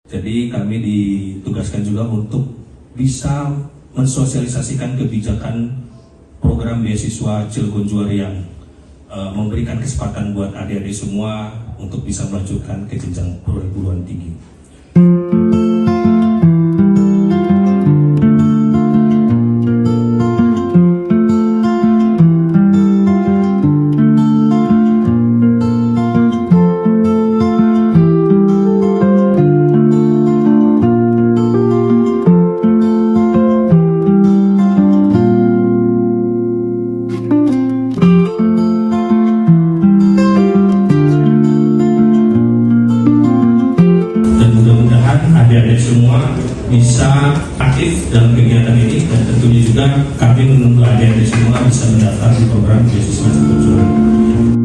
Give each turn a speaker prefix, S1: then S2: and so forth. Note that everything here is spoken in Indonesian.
S1: Jadi kami ditugaskan juga untuk bisa mensosialisasikan kebijakan program beasiswa Cilegon Juara yang memberikan kesempatan buat adik-adik semua untuk bisa melanjutkan ke jenjang perguruan tinggi. Adik-adik semua bisa aktif dalam kegiatan ini, dan tentunya juga kami menunggu adik-adik semua bisa mendaftar di program beasiswa Cilegon Juara.